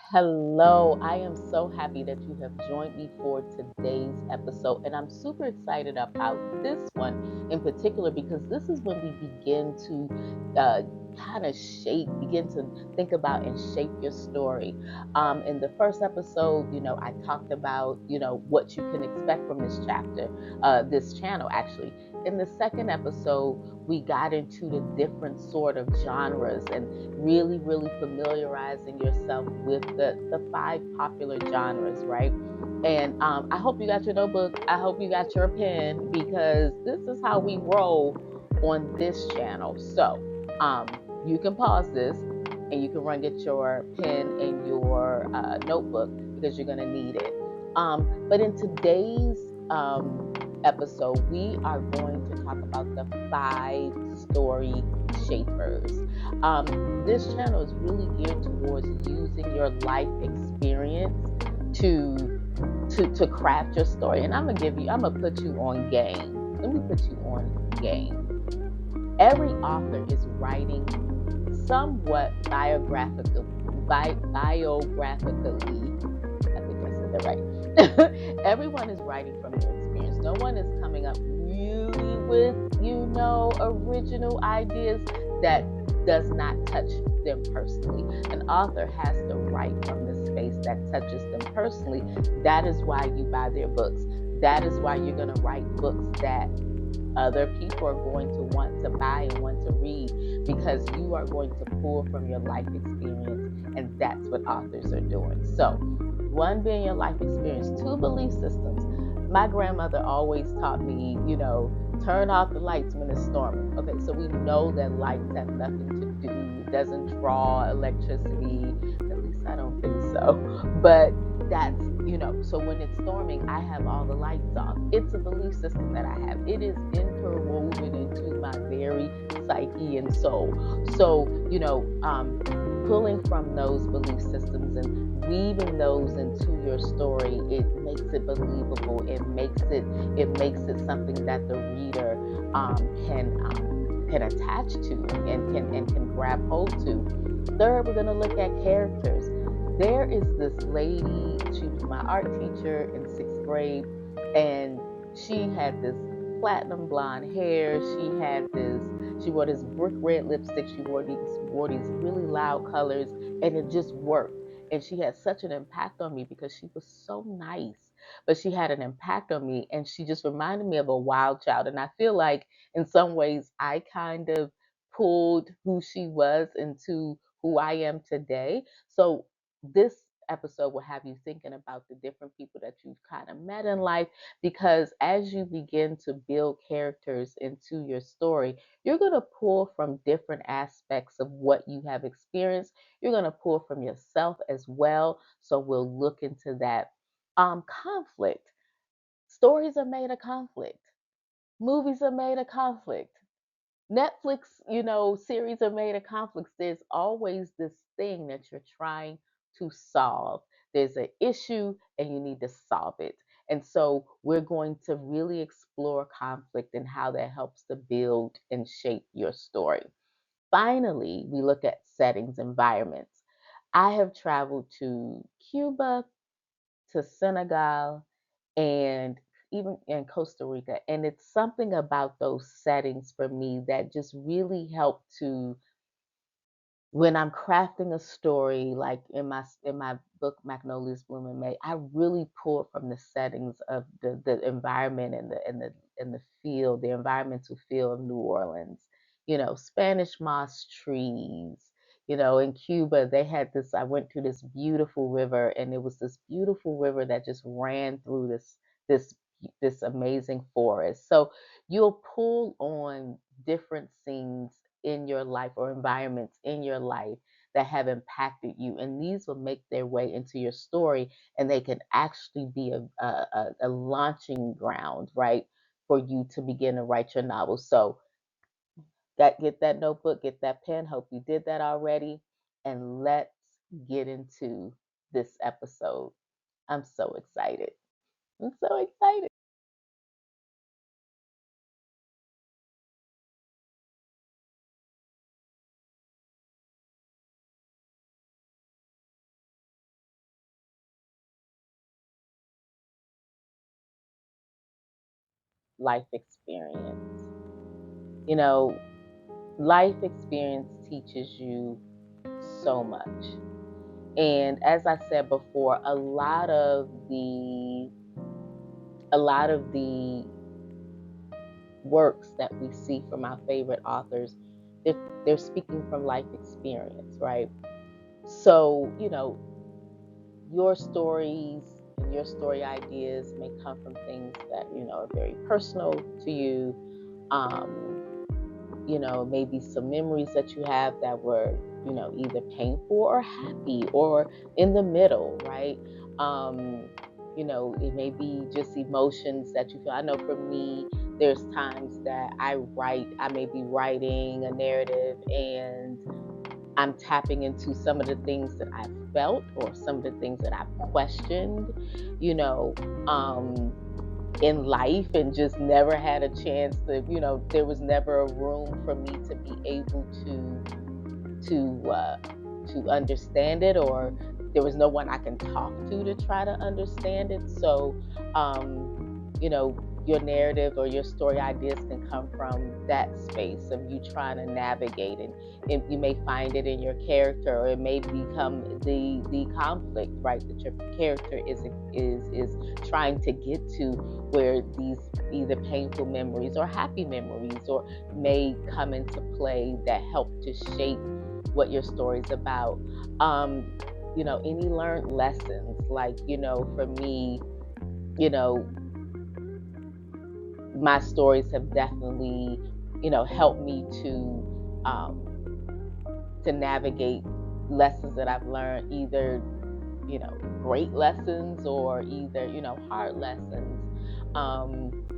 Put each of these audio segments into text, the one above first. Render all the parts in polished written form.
Hello, I am so happy that you have joined me for today's episode, and I'm super excited about this one in particular because this is when we begin to uh, kind of begin to think about and shape your story. In the first episode, I talked about, what you can expect from this chapter, this channel actually. In the second episode, we got into the different sort of genres and really familiarizing yourself with the five popular genres, right? And I hope you got your notebook. I hope you got your pen because this is how we roll on this channel. So you can pause this and you can run get your pen and your notebook because you're going to need it. But in today's episode, we are going to talk about the five story shapers. This channel is really geared towards using your life experience to to craft your story. And I'm gonna put you on game. Let me put you on game. Every author is writing somewhat biographically. I think I said that right. Everyone is writing from their experience. No one is coming up really with, original ideas that does not touch them personally. An author has to write from the space that touches them personally. That is why you buy their books. That is why you're going to write books that other people are going to want to buy and want to read because you are going to pull from your life experience, and that's what authors are doing. So, one being your life experience, two belief systems. My grandmother always taught me, turn off the lights when it's storming. Okay, so we know that lights have nothing to do, it doesn't draw electricity. At least I don't think so. But that's so when it's storming, I have all the lights off. It's a belief system that I have. It is interwoven into my very psyche and soul. So pulling from those belief systems and weaving those into your story, it makes it believable. It makes it something that the reader can attach to and can grab hold to. Third, we're going to look at characters. There is this lady, she was my art teacher in sixth grade, and she had this platinum blonde hair. She wore this brick red lipstick. She wore these really loud colors, and it just worked. And she had such an impact on me because she was so nice, but she had an impact on me, and she just reminded me of a wild child. And I feel like in some ways I kind of pulled who she was into who I am today. So this episode will have you thinking about the different people that you've kind of met in life because as you begin to build characters into your story, you're going to pull from different aspects of what you have experienced. You're going to pull from yourself as well. So we'll look into that. Conflict. Stories are made of conflict. Movies are made of conflict. Netflix, series are made of conflicts. There's always this thing that you're trying to solve. There's an issue and you need to solve it. And so we're going to really explore conflict and how that helps to build and shape your story. Finally, we look at settings, environments. I have traveled to Cuba, to Senegal, and even in Costa Rica. And it's something about those settings for me that just really help to when I'm crafting a story, like in my book Magnolia's Bloom in May, I really pull from the settings of the environment and the feel, the environmental feel of New Orleans. Spanish moss trees. In Cuba, they had this. I went to this beautiful river, and it was this beautiful river that just ran through this this amazing forest. So you'll pull on different scenes in your life or environments in your life that have impacted you. And these will make their way into your story and they can actually be a launching ground, right, for you to begin to write your novel. So get that notebook, get that pen. Hope you did that already. And let's get into this episode. I'm so excited. I'm so excited. life experience. You know, life experience teaches you so much. And as I said before, a lot of the works that we see from our favorite authors, they're speaking from life experience, right? So, your stories and your story ideas may come from things that, are very personal to you. Um, maybe some memories that you have that were, either painful or happy or in the middle, right? Um, it may be just emotions that you feel. I know for me, there's times that I may be writing a narrative and I'm tapping into some of the things that I've felt or some of the things that I've questioned, you know, um, in life and just never had a chance to, there was never a room for me to be able to to understand it, or there was no one I can talk to try to understand it. So, your narrative or your story ideas can come from that space of you trying to navigate, and you may find it in your character, or it may become the conflict, right, that your character is trying to get to, where these either painful memories or happy memories or may come into play that help to shape what your story's about. Um, any learned lessons, like, for me, you know, my stories have definitely, helped me um, to navigate lessons that I've learned, either, great lessons or either, hard lessons.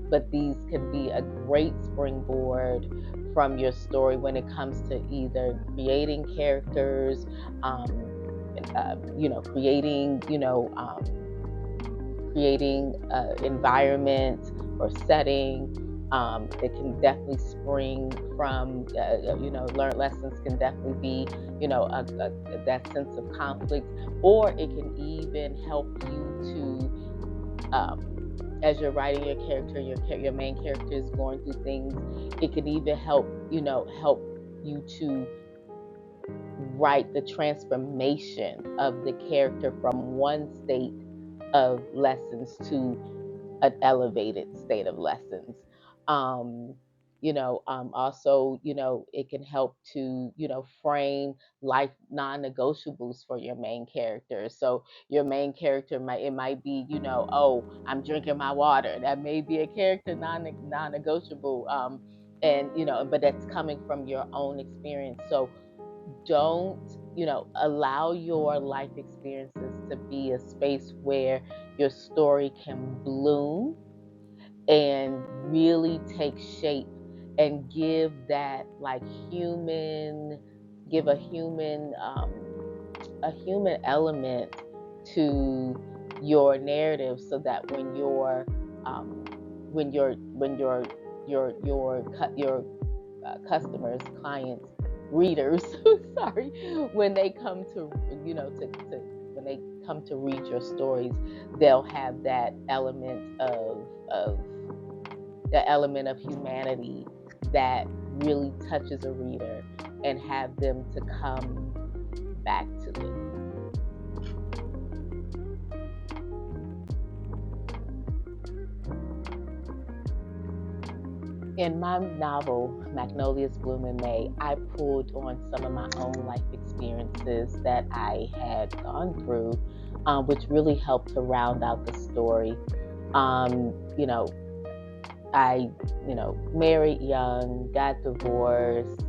But these can be a great springboard from your story when it comes to either creating characters, creating, creating environment or setting. It can definitely spring from, learned lessons can definitely be, that sense of conflict, or it can even help you to, as you're writing your character, your main character is going through things. It can even help you to write the transformation of the character from one state of lessons to an elevated state of lessons. Um, Also, it can help to, frame life non-negotiables for your main character. So your main character it might be, oh, I'm drinking my water. That may be a character non-negotiable. And but that's coming from your own experience. So don't, allow your life experiences to be a space where your story can bloom and really take shape and give that, like, human give a human element to your narrative, so that um, when your customers, clients, readers, sorry, when they come to, when they come to read your stories, they'll have of that element of humanity that really touches a reader and have them to come back to it. In my novel, Magnolias Bloom in May, I pulled on some of my own life experiences that I had gone through, which really helped to round out the story. Um, you know, I, married young, got divorced,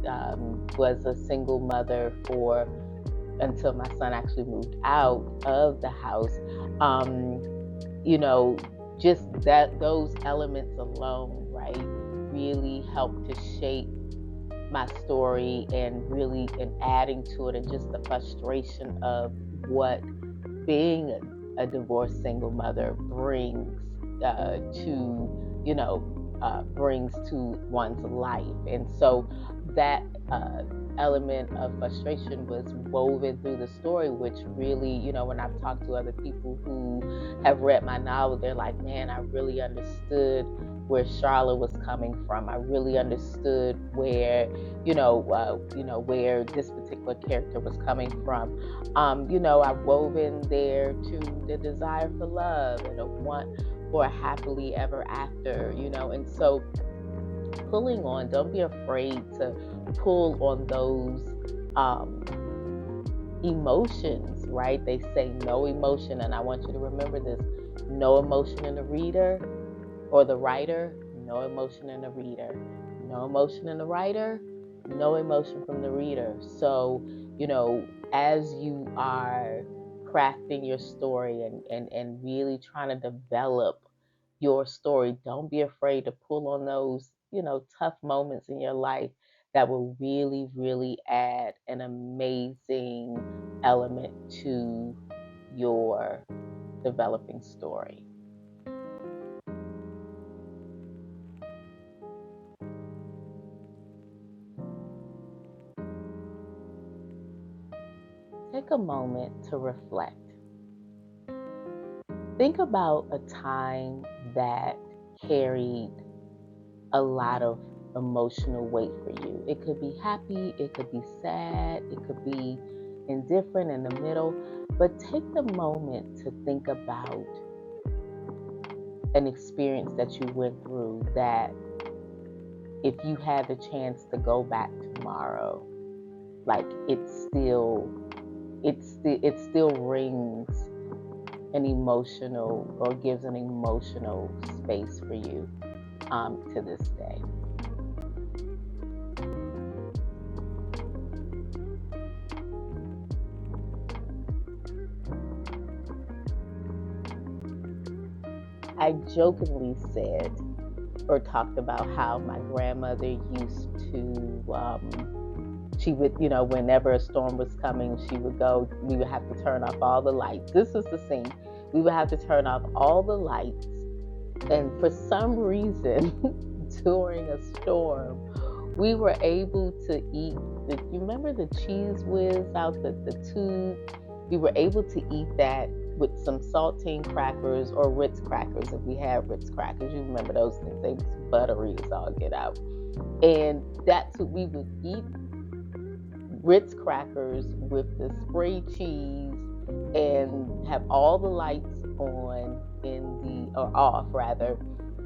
was a single mother for until my son actually moved out of the house. Um, you know, just those elements alone, right, really helped to shape my story, and really in adding to it, and just the frustration of what being a divorced single mother brings to one's life. And so that uh, element of frustration was woven through the story, which really, when I've talked to other people who have read my novel, they're like, man, I really understood where Charlotte was coming from. I really understood where, where this particular character was coming from. I've woven there to the desire for love and a want for a happily ever after, and so pulling on, don't be afraid to pull on those um, emotions, right? They say no emotion, and I want you to remember this: no emotion in the reader or the writer, no emotion in the reader, no emotion in the writer, no emotion from the reader. So, as you are crafting your story and really trying to develop your story, don't be afraid to pull on those, tough moments in your life that will really, really add an amazing element to your developing story. Take a moment to reflect. Think about a time that carried a lot of emotional weight for you. It could be happy, it could be sad, it could be indifferent in the middle, but take the moment to think about an experience that you went through that if you had the chance to go back tomorrow, like it still rings an emotional or gives an emotional space for you to this day. I jokingly said or talked about how my grandmother used to, she would, whenever a storm was coming, we would have to turn off all the lights. This is the scene. We would have to turn off all the lights. And for some reason, during a storm, we were able to eat you remember the cheese whiz out the tube? We were able to eat that with some saltine crackers or Ritz crackers if we had Ritz crackers. You remember those things? They was buttery as all get out. And that's what we would eat, Ritz crackers with the spray cheese, and have all the lights on or off rather,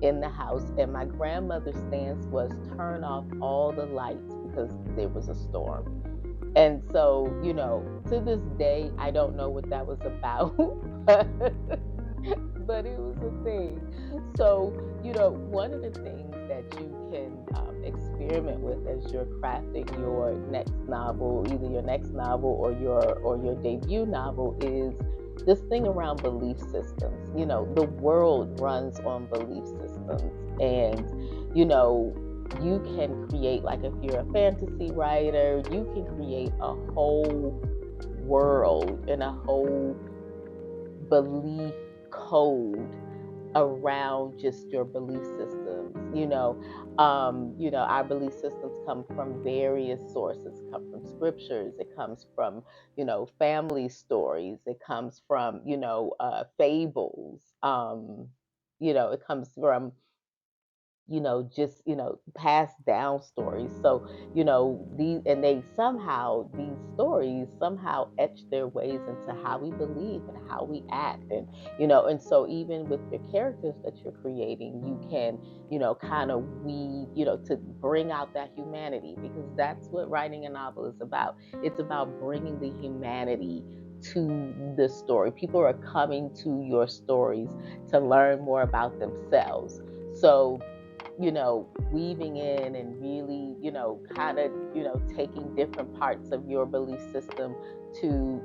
in the house. And my grandmother's stance was turn off all the lights because there was a storm. And so, to this day, I don't know what that was about, but it was a thing. So, one of the things that you can experiment with as you're crafting your next novel, either your next novel or your debut novel, is this thing around belief systems. The world runs on belief systems, and you can create, like if you're a fantasy writer, you can create a whole world and a whole belief code around just your belief systems. Our belief systems come from various sources. It comes from scriptures. It comes from, family stories. It comes from, fables. It comes from just, passed down stories. So, these stories somehow etch their ways into how we believe and how we act. And so even with your characters that you're creating, you can, kind of weave, to bring out that humanity, because that's what writing a novel is about. It's about bringing the humanity to the story. People are coming to your stories to learn more about themselves. So, weaving in and really, kind of, taking different parts of your belief system to,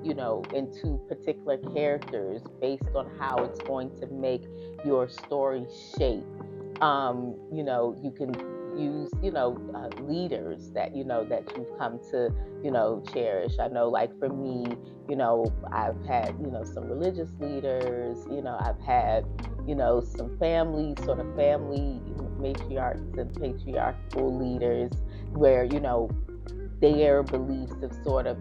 into particular characters based on how it's going to make your story shape. You can use, leaders that, that you've come to, cherish. I know, like for me, I've had, some religious leaders, I've had, some family matriarchs and patriarchal leaders where, their beliefs have sort of,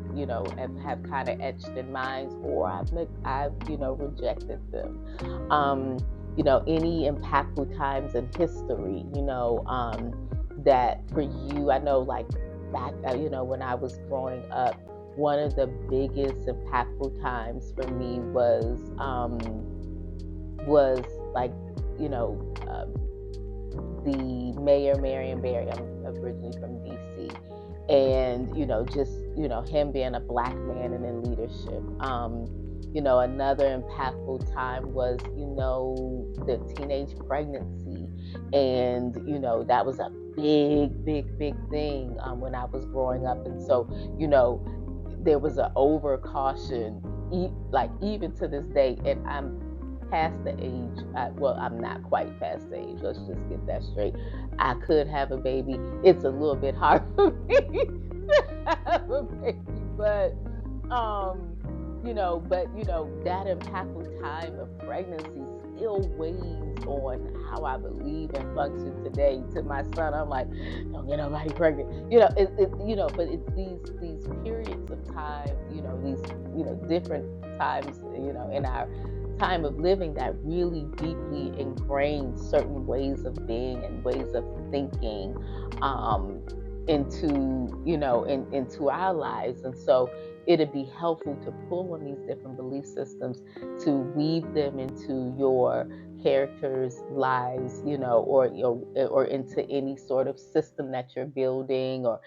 have kind of etched in minds, or I've rejected them. Um, any impactful times in history, that for you, I know, like back, when I was growing up, one of the biggest impactful times for me was like, you know, the mayor, Marion Barry. I'm originally from DC, and just him being a black man and in leadership. Another impactful time was the teenage pregnancy, and that was a big thing when I was growing up, and so there was an over caution, like even to this day, and I'm past the age. Well, I'm not quite past the age. Let's just get that straight. I could have a baby. It's a little bit hard for me to have a baby, but that impactful time of pregnancy still weighs on how I believe and function today. To my son, I'm like, don't get nobody pregnant. But it's these periods of time, these different times, in our time of living that really deeply ingrain certain ways of being and ways of thinking um, into our lives. And so it'd be helpful to pull on these different belief systems to weave them into your characters' lives, or into any sort of system that you're building, or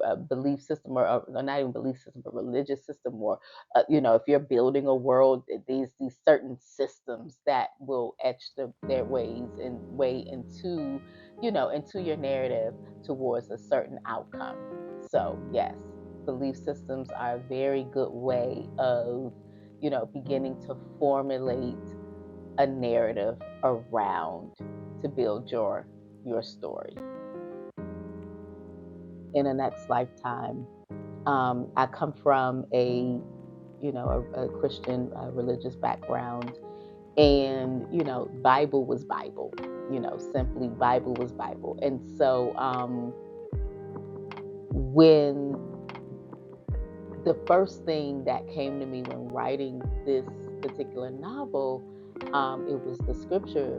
a belief system, or not even belief system, but religious system, or if you're building a world, these certain systems that will etch their ways and way into your narrative towards a certain outcome. So yes, belief systems are a very good way of beginning to formulate a narrative around to build your story. In a next lifetime, I come from a Christian religious background, and Bible was Bible. Simply Bible was Bible. And so when the first thing that came to me when writing this particular novel, it was the scripture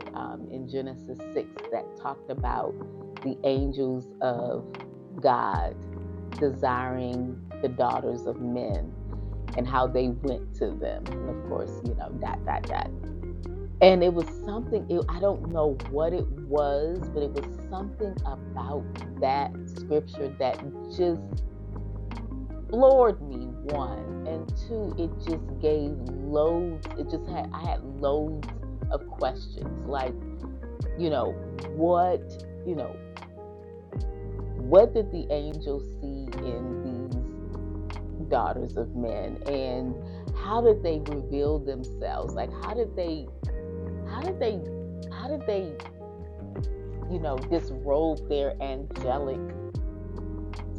in Genesis 6 that talked about the angels of God desiring the daughters of men, and how they went to them. And of course, that. And it was something, I don't know what it was, but it was something about that scripture that just floored me, one. And two, it just gave loads, I had loads of questions. Like, what, what did the angels see in these daughters of men? And how did they reveal themselves? Like, how did they disrobe their angelic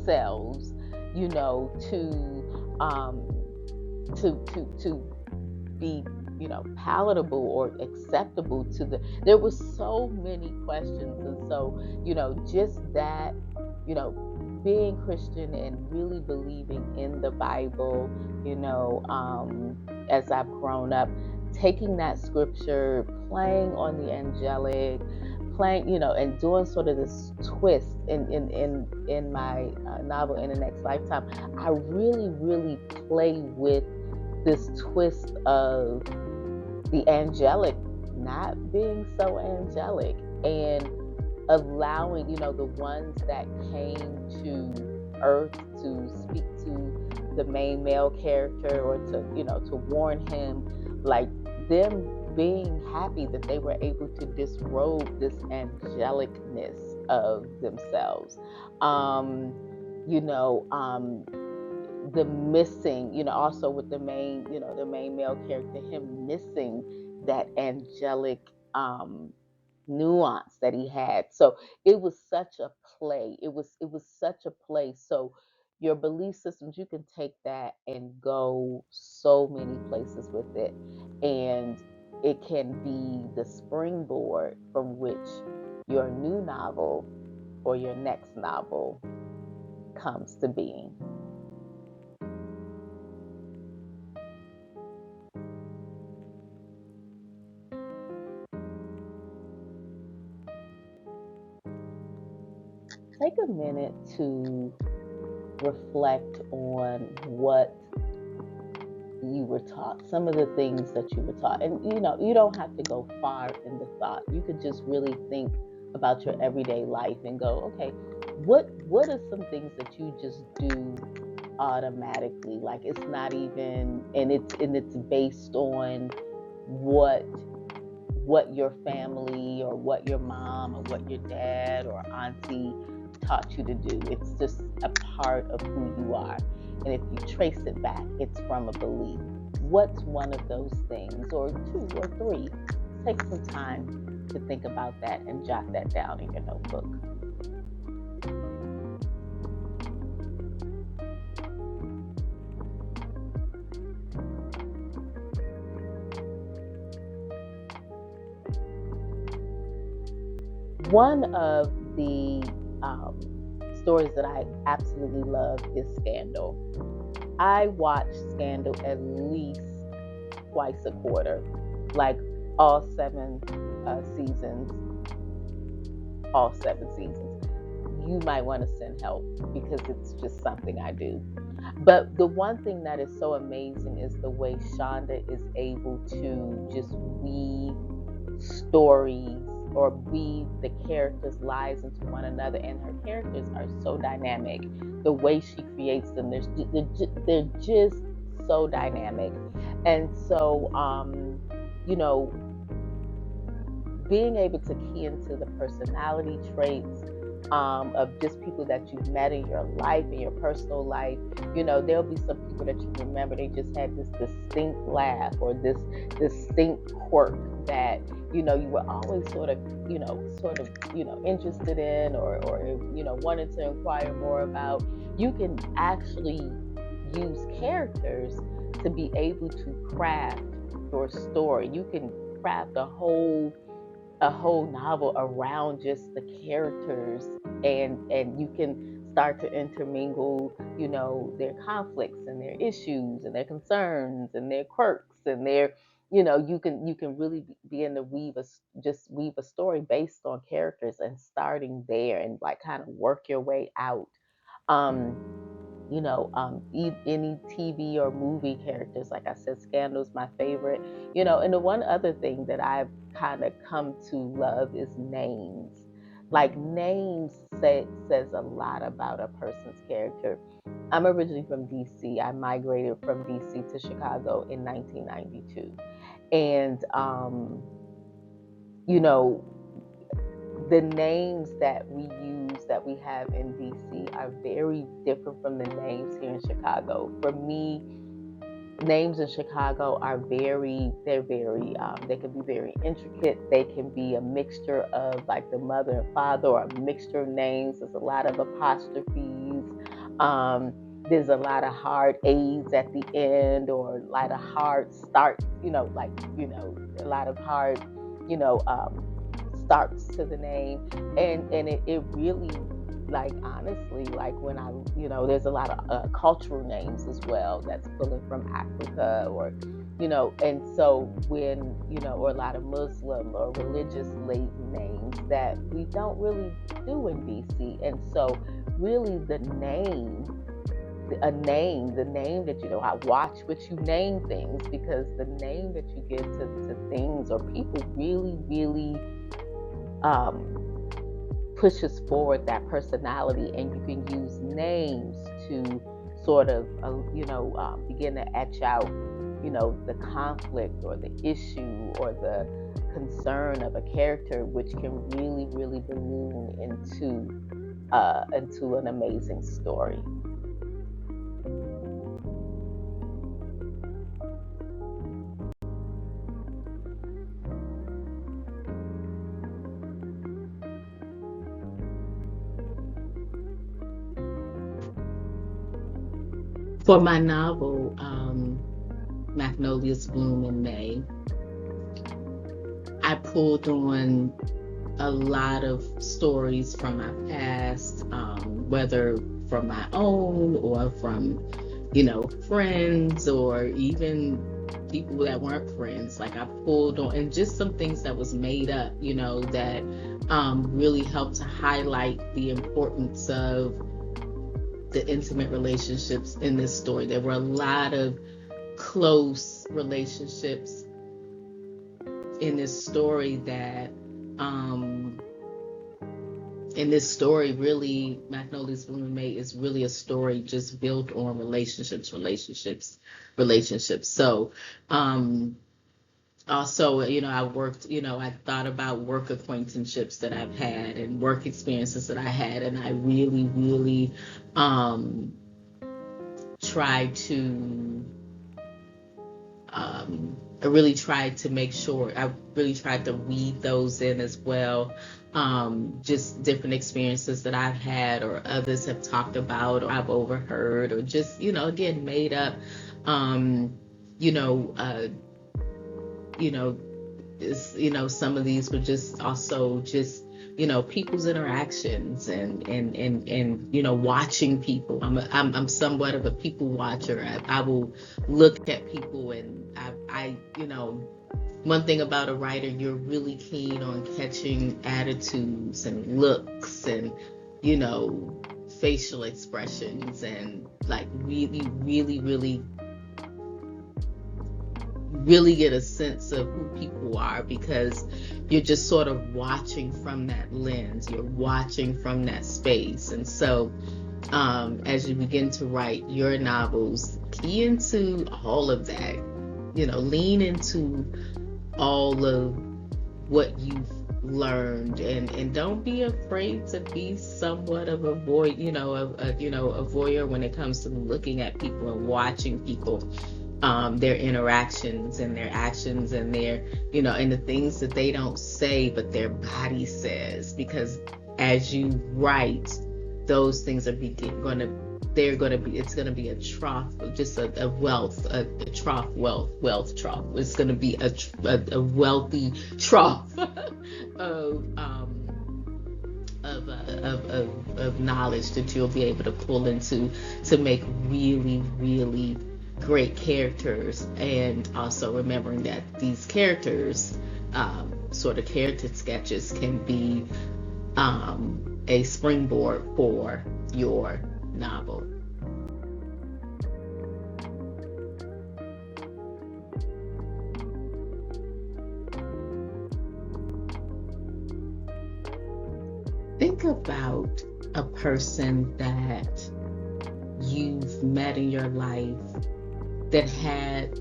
selves, to be, palatable or acceptable to there were so many questions. And so, just that, being Christian and really believing in the Bible, as I've grown up, taking that scripture, playing on the angelic, playing, and doing sort of this twist in my novel In the Next Lifetime. I really, really play with this twist of the angelic not being so angelic, and allowing, the ones that came to Earth to speak to the main male character, or to warn him, like, them being happy that they were able to disrobe this angelicness of themselves. Um, you know, um, the missing, also with the main male character, him missing that angelic um nuance that he had. So it was such a play. It was such a play. So your belief systems, you can take that and go so many places with it. And it can be the springboard from which your new novel or your next novel comes to being. Take a minute to reflect on what you were taught, some of the things that you were taught. And you don't have to go far in the thought. You could just really think about your everyday life and go, okay, what are some things that you just do automatically? Like it's not even, and it's based on what your family or what your mom or what your dad or auntie taught you to do. It's just a part of who you are. And if you trace it back, it's from a belief. What's one of those things, or two or three? Take some time to think about that and jot that down in your notebook. One of the stories that I absolutely love is Scandal. I watch Scandal at least twice a quarter, like all seasons, all 7 seasons. You might want to send help because it's just something I do. But the one thing that is so amazing is the way Shonda is able to just weave stories or weave the characters' lives into one another, and her characters are so dynamic. The way she creates them, they're just so dynamic, and so you know, being able to key into the personality traits of just people that you've met in your life, in your personal life. There'll be some people that you remember, they just had this distinct laugh or this distinct quirk that, you were always interested in, or wanted to inquire more about. You can actually use characters to be able to craft your story. You can craft a whole novel around just the characters, and you can start to intermingle their conflicts and their issues and their concerns and their quirks and their you can really begin to weave a story based on characters, and starting there and like kind of work your way out. um any TV or movie characters. Like I said, Scandal's my favorite. And the one other thing that I've kind of come to love is names. Like names says a lot about a person's character. I'm originally from DC. I migrated from DC to Chicago in 1992, and you know the names that we have in DC are very different from the names here in Chicago. For me, names in Chicago are they can be very intricate. They can be a mixture of like the mother and father, or a mixture of names. There's a lot of apostrophes. Um, there's a lot of hard A's at the end, or a lot of hard starts, a lot of hard, you know, um, starts to the name. And it really, like, honestly, like when there's a lot of cultural names as well that's pulling from Africa, or and so when or a lot of Muslim or religious laden names that we don't really do in DC. And so really the name that I watch what you name things, because the name that you give to things or people really, really um, pushes forward that personality. And you can use names to sort of begin to etch out the conflict or the issue or the concern of a character, which can really, really balloon into an amazing story. For my novel, Magnolias Bloom in May, I pulled on a lot of stories from my past, whether from my own or from, friends, or even people that weren't friends. Like I pulled on, and just some things that was made up, that really helped to highlight the importance of the intimate relationships in this story. There were a lot of close relationships in this story that in this story, really, Magnolia's Blooming May is really a story just built on relationships. So also, I worked, I thought about work acquaintanceships that I've had and work experiences that I had, and I really, really tried to I really tried to weave those in as well. Just different experiences that I've had or others have talked about or I've overheard or just, again, made up. You know, uh, you know, some of these were just also just, people's interactions and watching people. I'm somewhat of a people watcher. I will look at people, and one thing about a writer, you're really keen on catching attitudes and looks and, facial expressions, and like really, really, really, really get a sense of who people are, because you're just sort of watching from that lens, you're watching from that space. And so as you begin to write your novels, key into all of that, lean into all of what you've learned, and don't be afraid to be somewhat of a voyeur when it comes to looking at people and watching people, their interactions and their actions and their, and the things that they don't say but their body says. Because as you write, those things it's going to be a trough, just a trough. It's going to be a wealthy trough of knowledge that you'll be able to pull into to make really, really great characters. And also remembering that these characters, sort of character sketches, can be a springboard for your novel. Think about a person that you've met in your life that had,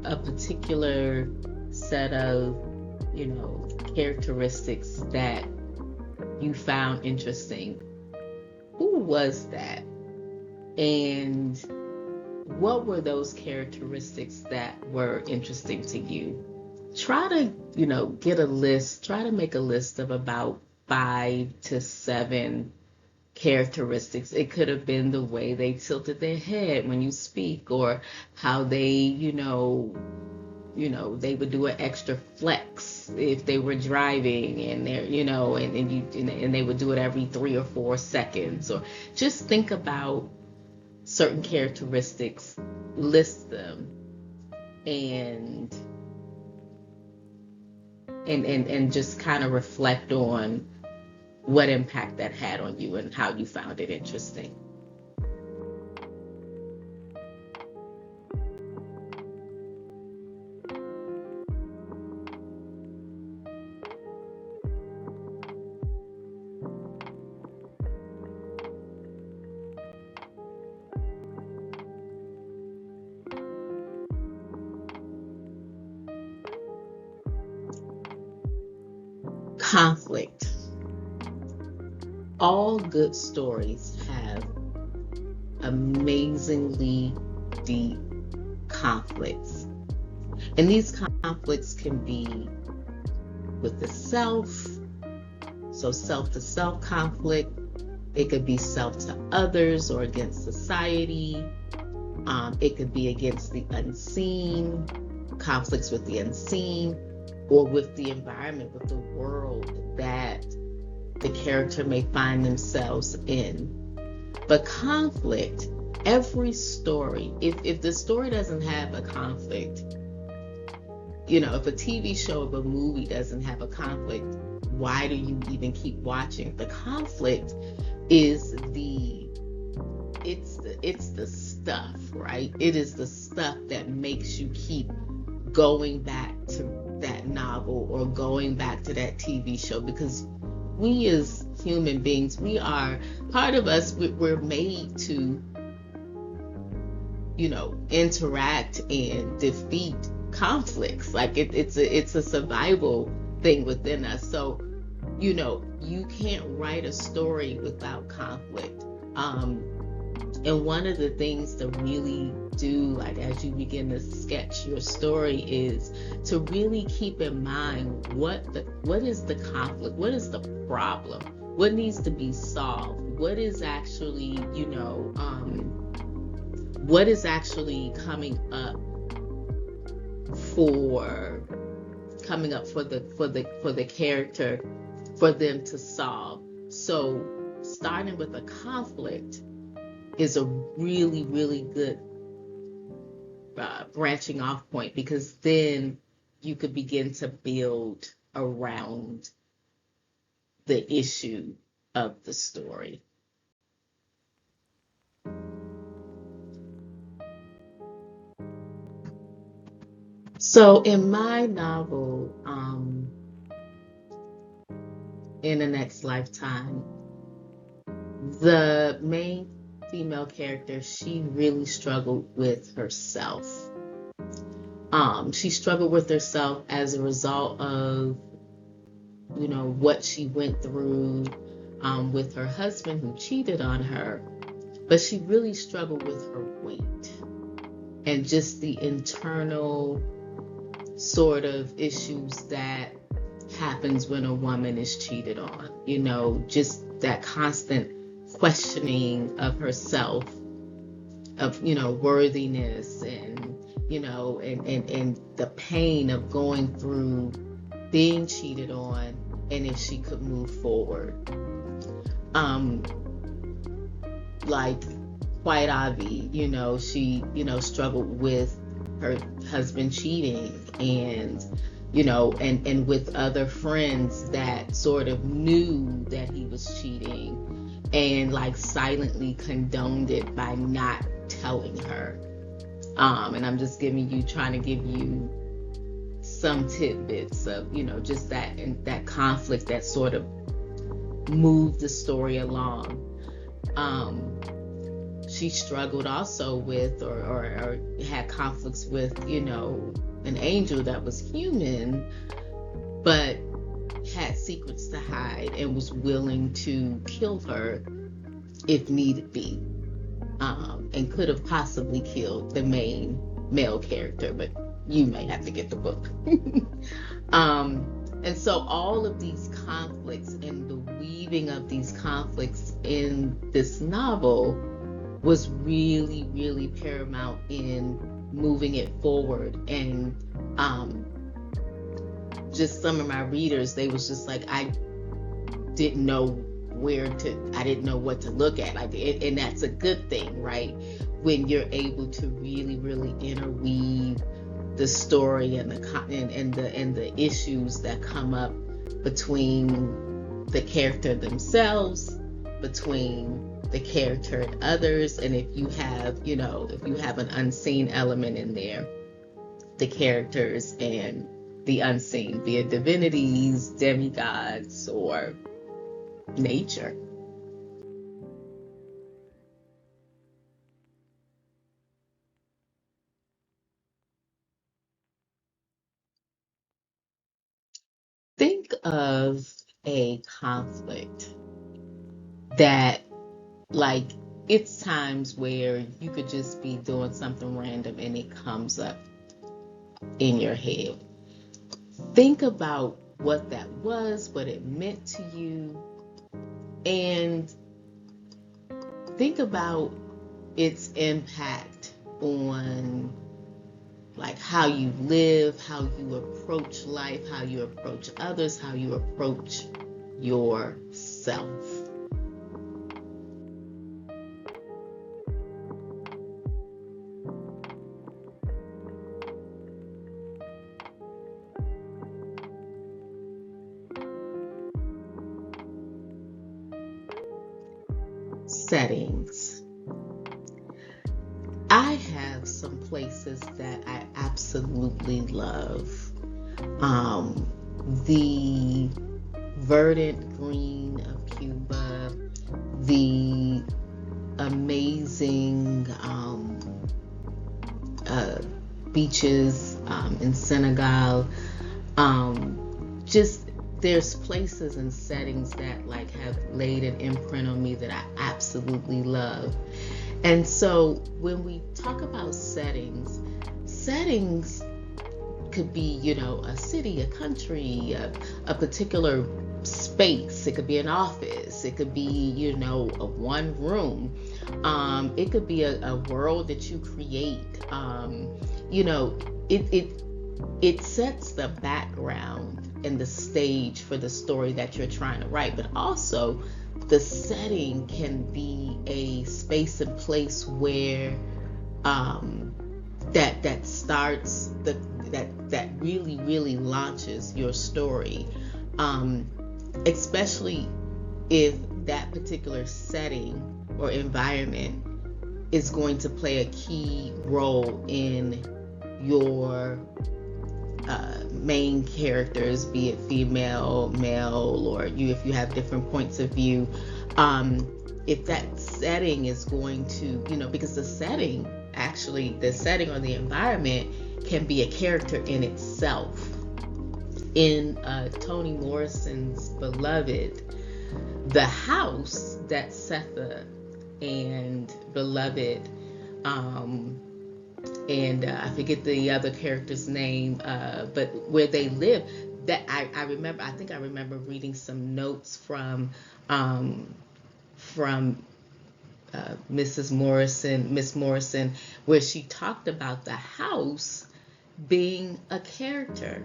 a particular set of, characteristics that you found interesting. Who was that? And what were those characteristics that were interesting to you? Try to, try to make a list of about 5 to 7 characteristics. It could have been the way they tilted their head when you speak, or how they, they would do an extra flex if they were driving, and they're, and they would do it every 3 or 4 seconds. Or just think about certain characteristics, list them, and just kind of reflect on what impact that had on you and how you found it interesting. Conflict. All good stories have amazingly deep conflicts. And these conflicts can be with the self, so self to self conflict. It could be self to others or against society. It could be against the unseen, conflicts with the unseen, or with the environment, with the world that the character may find themselves in. But conflict, every story, if the story doesn't have a conflict, if a TV show or a movie doesn't have a conflict, why do you even keep watching? The conflict is it's the stuff, right? It is the stuff that makes you keep going back to that novel or going back to that TV show, because we as human beings, we are part of us, we're made to interact and defeat conflicts. Like it's a survival thing within us. So you can't write a story without conflict. And one of the things to really do, like as you begin to sketch your story, is to really keep in mind what is the conflict, what is the problem, what needs to be solved, what is actually what is actually coming up for the character, for them to solve. So starting with a conflict is a really, really good branching off point, because then you could begin to build around the issue of the story. So in my novel, In the Next Lifetime, the main female character, she really struggled with herself. She struggled with herself as a result of, what she went through with her husband who cheated on her. But she really struggled with her weight and just the internal sort of issues that happens when a woman is cheated on. Just that constant questioning of herself, of worthiness, and and the pain of going through being cheated on, and if she could move forward. Like White Ivy, she struggled with her husband cheating, and and with other friends that sort of knew that he was cheating and like silently condoned it by not telling her. And I'm just trying to give you some tidbits of, just that conflict that sort of moved the story along. She struggled also with, or had conflicts with, an angel that was human, but had secrets to hide and was willing to kill her if need be, and could have possibly killed the main male character, but you may have to get the book. And so all of these conflicts and the weaving of these conflicts in this novel was really, really paramount in moving it forward. And just some of my readers, they was just like, I didn't know what to look at. And that's a good thing, right? When you're able to really, really interweave the story and the issues that come up between the character themselves, between the character and others, and if you have an unseen element in there, the characters and the unseen, be it divinities, demigods, or nature. Think of a conflict that, like, it's times where you could just be doing something random and it comes up in your head. Think about what that was, what it meant to you, and think about its impact on like how you live, how you approach life, how you approach others, how you approach yourself. Settings. I have some places that I absolutely love. The verdant green of Cuba, the amazing beaches in Senegal. Just there's places and settings that like have laid an imprint on me that I absolutely love. And so when we talk about settings could be, a city, a country, a particular space. It could be an office. It could be, a one room. It could be a world that you create. It sets the background and the stage for the story that you're trying to write, but also the setting can be a space and place where that starts that really launches your story, especially if that particular setting or environment is going to play a key role in your main characters, be it female, male, or if you have different points of view. If that setting is going to, because the setting or the environment can be a character in itself. In Toni Morrison's Beloved, the house that Setha and Beloved, and I forget the other character's name, but where they live, that I remember reading some notes from Miss Morrison, where she talked about the house being a character.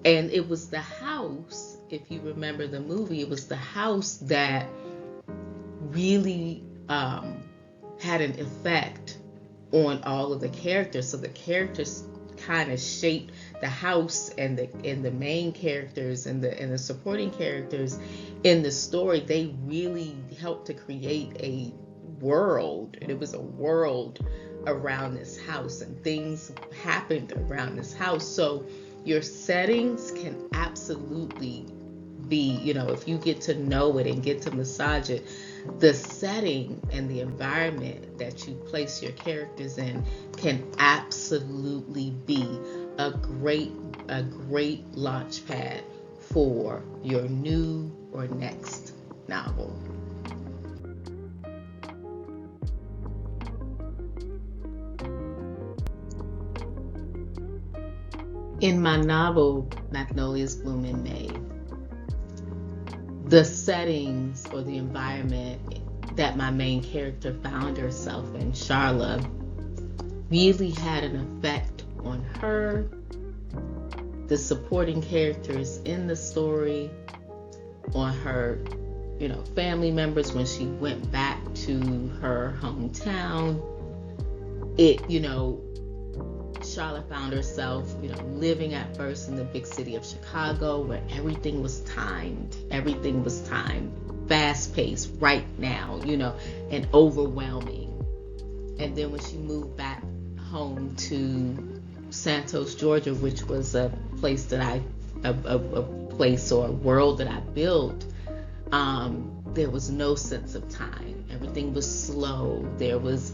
And it was the house, if you remember the movie, it was the house that really had an effect on all of the characters. So the characters kind of shaped the house, and the main characters and the supporting characters in the story. They really helped to create a world, and it was a world around this house, and things happened around this house. So your settings can absolutely be, if you get to know it and get to massage it, the setting and the environment that you place your characters in can absolutely be a great launch pad for your new or next novel. In my novel, Magnolias Bloom in May, the settings or the environment that my main character found herself in, Charla, really had an effect on her, the supporting characters in the story, on her, family members when she went back to her hometown. Charlotte found herself, living at first in the big city of Chicago, where everything was timed, fast paced, right now, and overwhelming. And then when she moved back home to Santos, Georgia, which was a place that a place or a world that I built, there was no sense of time. Everything was slow. There was,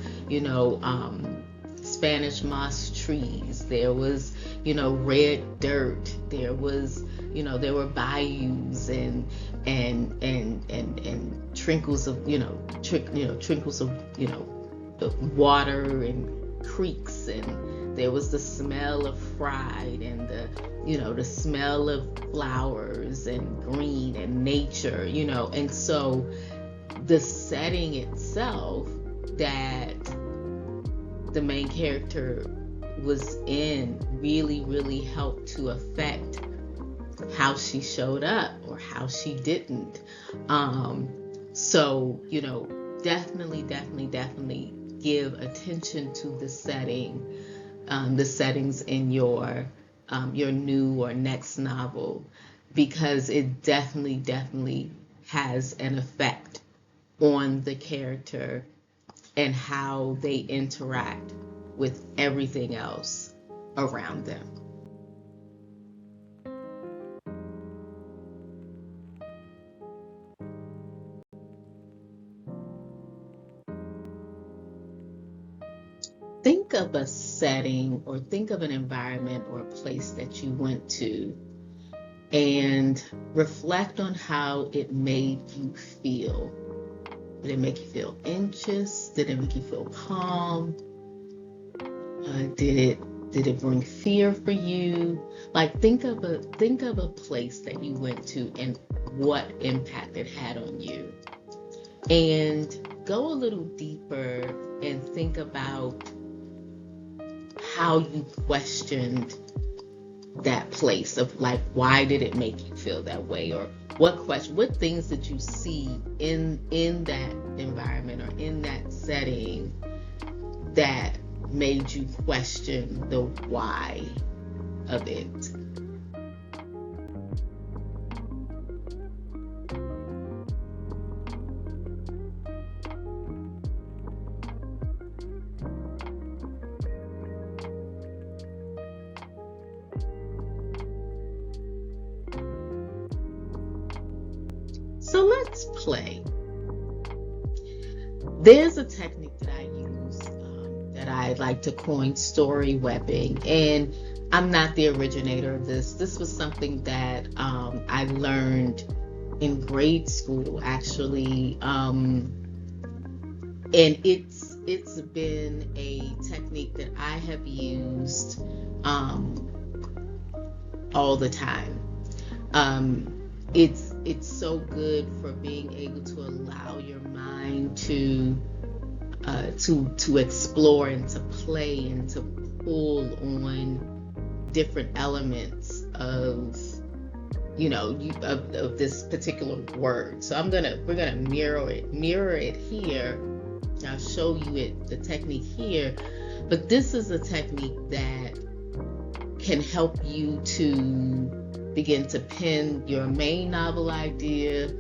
Spanish moss trees. There was, red dirt. There was, there were bayous and trinkles of, trinkles of, water and creeks, and there was the smell of fried and the smell of flowers and green and nature, and so the setting itself that the main character was in really helped to affect how she showed up or how she didn't. So, definitely give attention to the the settings in your new or next novel, because it definitely has an effect on the character and how they interact with everything else around them. Think of a setting, or think of an environment or a place that you went to, and reflect on how it made you feel. Did it make you feel anxious? Did it make you feel calm? Did it bring fear for you? Like, think of a place that you went to and what impact it had on you. And go a little deeper and think about how you questioned that place, of like, why did it make you feel that way, or what things did you see in that environment or in that setting that made you question the why of it. So let's play. There's a technique that I use that I like to coin story webbing, and I'm not the originator of this. This was something that I learned in grade school, actually, and it's been a technique that I have used all the time. It's so good for being able to allow your mind to explore and to play and to pull on different elements of of this particular word. So we're gonna mirror it here. I'll show you the technique here, but this is a technique that can help you to begin to pen your main novel idea.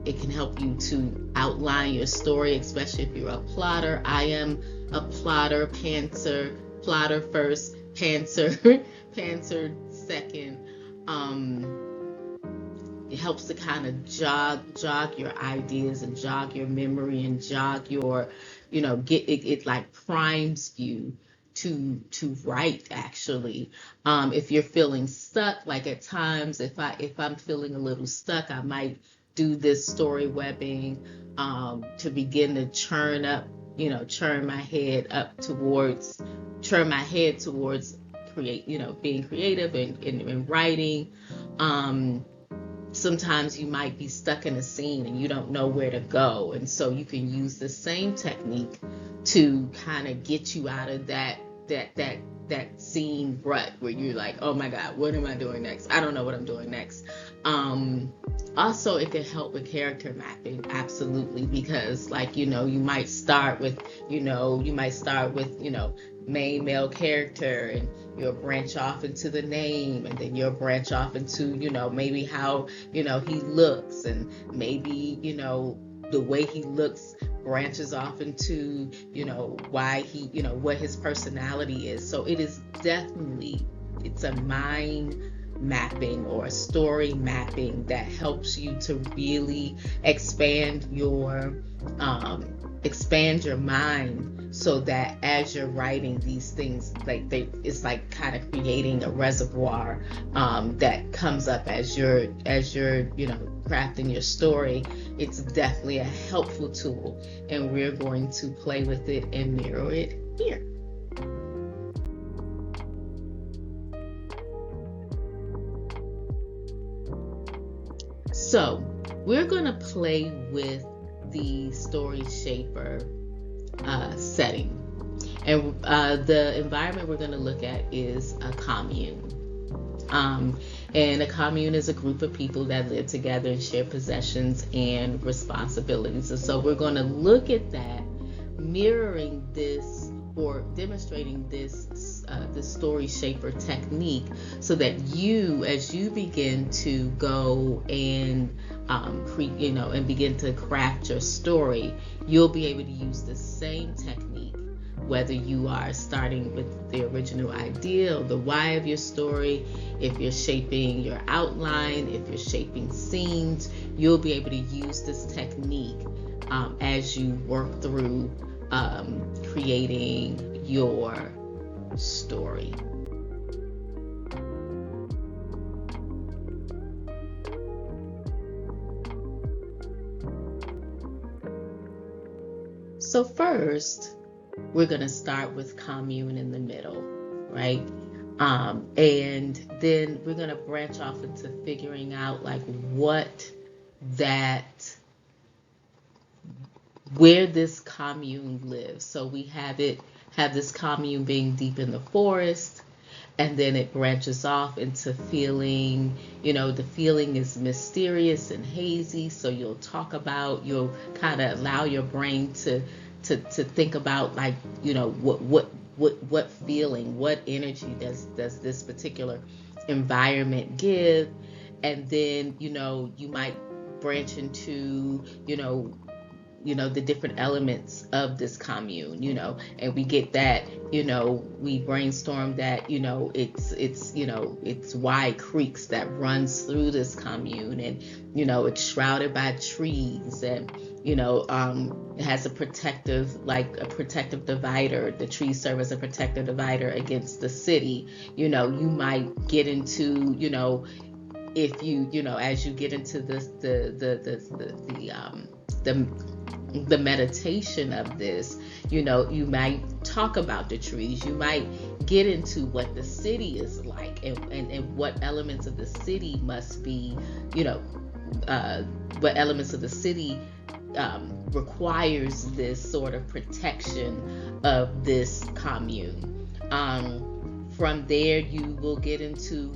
It can help you to outline your story, especially if you're a plotter. I am a plotter, pantser, plotter first, pantser, pantser second. It helps to kind of jog your ideas and jog your memory and jog your, get it like primes you to write, actually. If you're feeling stuck, like at times, if I'm feeling a little stuck, I might do this story webbing to begin to churn my head towards being creative and writing. Sometimes you might be stuck in a scene and you don't know where to go, and so you can use the same technique to kind of get you out of that scene rut where you're like, oh my God, what am I doing next? I don't know what I'm doing next. Also, it can help with character mapping, absolutely, because you might start with main male character, and you'll branch off into the name, and then you'll branch off into maybe how he looks, and maybe the way he looks branches off into why he what his personality is. So it's a mind mapping or a story mapping that helps you to really expand your mind, so that as you're writing these things, it's like kind of creating a reservoir that comes up as you're crafting your story. It's definitely a helpful tool, and we're going to play with it and mirror it here. So we're going to play with the Story Shaper setting, and the environment we're going to look at is a commune. And a commune is a group of people that live together and share possessions and responsibilities. And so we're going to look at that, mirroring this or demonstrating this story shaper technique, so that you, as you begin to go and and begin to craft your story, you'll be able to use the same technique, whether you are starting with the original idea or the why of your story, if you're shaping your outline, if you're shaping scenes, you'll be able to use this technique as you work through creating your story. So first, we're going to start with commune in the middle, right? And then we're going to branch off into figuring out like where this commune lives. So we have this commune being deep in the forest, and then it branches off into feeling, the feeling is mysterious and hazy. So you'll kind of allow your brain to think about, like, what feeling, what energy does this particular environment give. And then, you might branch into, the different elements of this commune, and we get that, we brainstorm that, it's wide creeks that runs through this commune, and, it's shrouded by trees, and, it has a protective divider. The trees serve as a protective divider against the city. You might get into, if as you get into this, the meditation of this, you might talk about the trees. You might get into what the city is like, and what elements of the city must be, what elements of the city requires this sort of protection of this commune. From there, you will get into,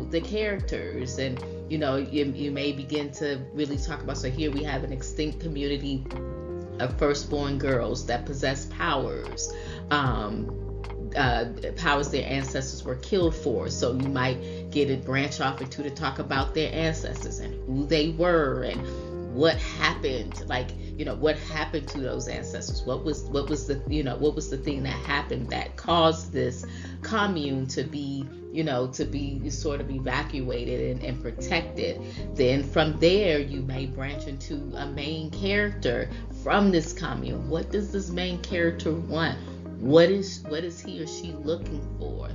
the characters, and, you may begin to really talk about, so here we have an extinct community of firstborn girls that possess powers their ancestors were killed for. So you might branch off into to talk about their ancestors and who they were and what happened, like, what happened to those ancestors. What was the thing that happened that caused this commune to be sort of evacuated and protected. Then from there, you may branch into a main character from this commune. What does this main character want? What is he or she looking for?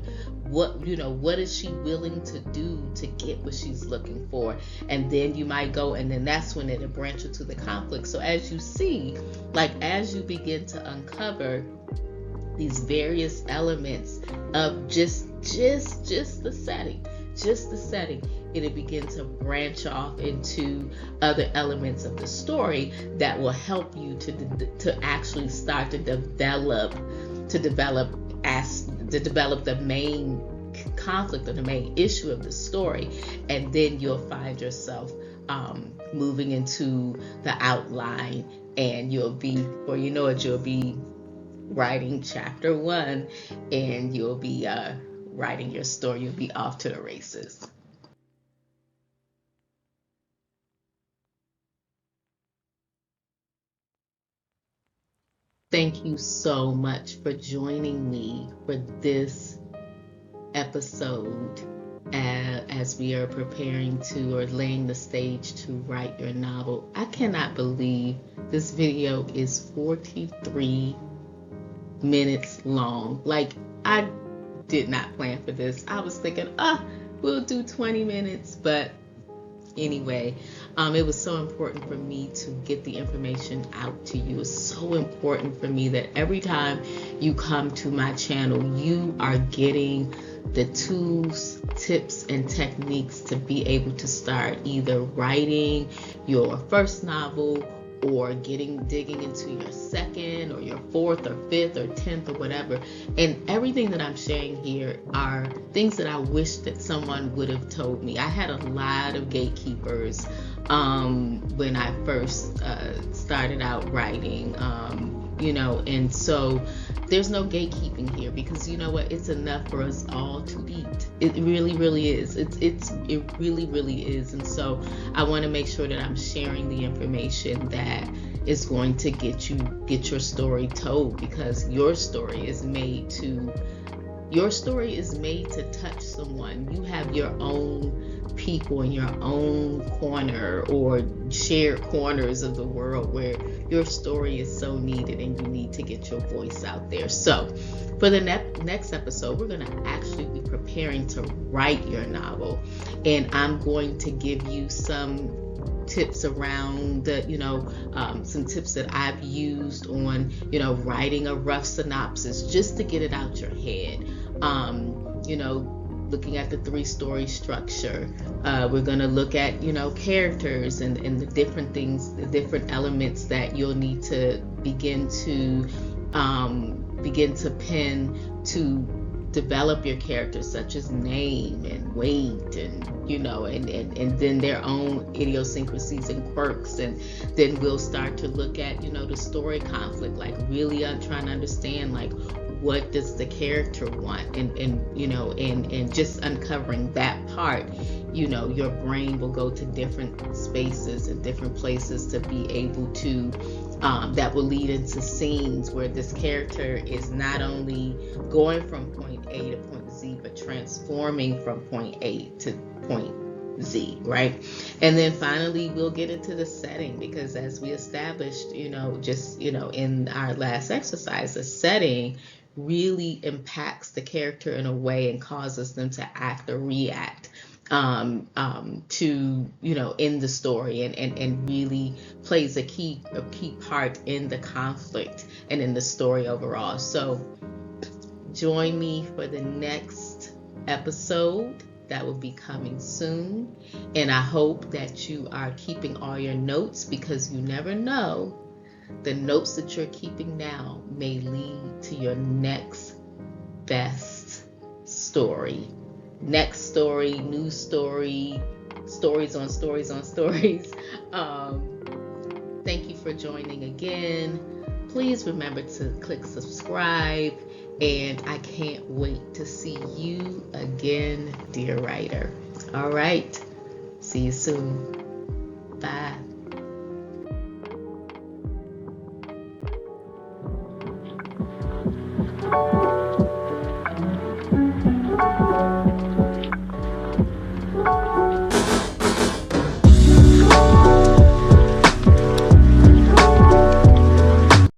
What is she willing to do to get what she's looking for? And then you might go, and then that's when it'll branch into the conflict. So as you see, like, as you begin to uncover these various elements of just the setting, it'll begin to branch off into other elements of the story that will help you to actually start to develop the main conflict or the main issue of the story. And then you'll find yourself moving into the outline, and you'll be writing chapter 1, and you'll be writing your story. You'll be off to the races. Thank you so much for joining me for this episode as we are preparing to, or laying the stage to, write your novel. I cannot believe this video is 43 minutes long. Like, I did not plan for this. I was thinking, we'll do 20 minutes, but anyway, it was so important for me to get the information out to you. It's so important for me that every time you come to my channel, you are getting the tools, tips, and techniques to be able to start either writing your first novel or digging into your second or your fourth or fifth or 10th or whatever. And everything that I'm sharing here are things that I wish that someone would have told me. I had a lot of gatekeepers when I first started out writing, and so there's no gatekeeping here, because you know what, it's enough for us all to eat. It really, really is. It really, really is. And so I want to make sure that I'm sharing the information that is going to get your story told, because your story is made to touch someone. You have your own people in your own corner or shared corners of the world where your story is so needed and you need to get your voice out there. So for the next episode, we're going to actually be preparing to write your novel, and I'm going to give you some tips around some tips that I've used on writing a rough synopsis, just to get it out your head. Looking at the 3-story structure, we're going to look at characters and the different things, the different elements that you'll need to begin to pen to develop your characters, such as name and weight and and then their own idiosyncrasies and quirks. And then we'll start to look at the story conflict, like really trying to understand, like, what does the character want, and just uncovering that part. Your brain will go to different spaces and different places to be able to that will lead into scenes where this character is not only going from point A to point Z, but transforming from point A to point Z, right? And then finally we'll get into the setting, because as we established, in our last exercise, the setting really impacts the character in a way and causes them to act or react to in the story, and really plays a key part in the conflict and in the story overall. So join me for the next episode that will be coming soon, and I hope that you are keeping all your notes, because you never know, the notes that you're keeping now may lead to your next best story. Next story, new story, stories on stories on stories. Thank you for joining again. Please remember to click subscribe, and I can't wait to see you again, dear writer. All right, see you soon. Bye.